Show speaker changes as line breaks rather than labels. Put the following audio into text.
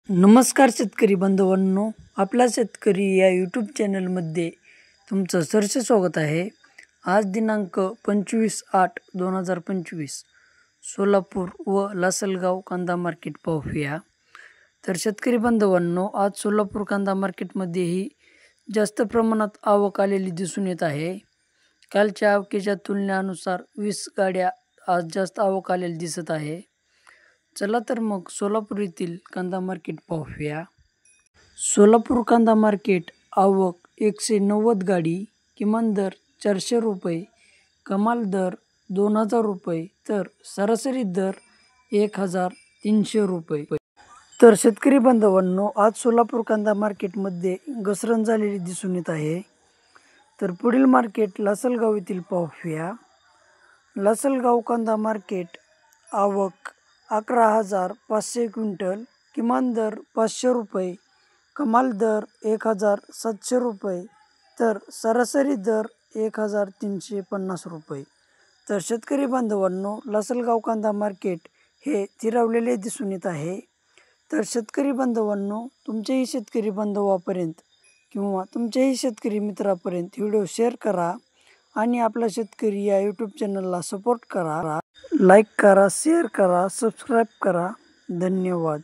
नमस्कार शेतकरी बांधवांनो, आपला शेतकरी या यूट्यूब चॅनलमध्ये तुमचं सहर्ष स्वागत आहे। आज दिनांक 25/8/2025 सोलापूर व लासलगाव कांदा मार्केट पाहूया। तर शेतकरी बांधवांनो, आज सोलापूर कांदा मार्केटमध्येही जास्त प्रमाणात आवक आलेली दिसून येत आहे। कालच्या आवकेच्या तुलनेनुसार 20 गाड्या आज जास्त आवक आलेली दिसत आहे। चला तर मग सोलापूर येथील कांदा मार्केट पाहूया। सोलापूर कांदा मार्केट आवक 190 गाडी, किमान दर 400 रुपये, कमाल दर 2000 रुपये, तर सरासरी दर 1300 रुपये। तर शेतकरी बांधवांनो, आज सोलापूर कांदा मार्केटमध्ये घसरण झालेली दिसून येत आहे। तर पुढील मार्केट लासलगाव येथील पाहूया। लासलगाव कांदा मार्केट आवक 11,500 क्विंटल, किमान दर 500 रुपये, कमाल दर 1700 रुपये, तर सरासरी दर 1350 रुपये। तर शेतकरी बांधवांनो, लासलगाव कांदा मार्केट हे स्थिरावलेले दिसून येत आहे। तर शेतकरी बांधवांनो, तुमचेही शेतकरी बांधवापर्यंत किंवा तुमच्याही शेतकरी मित्रापर्यंत व्हिडिओ शेअर करा आणि आपला शेतकरी या यूट्यूब चॅनलला सपोर्ट करा। लाईक करा, शेअर करा, सबस्क्राईब करा। धन्यवाद।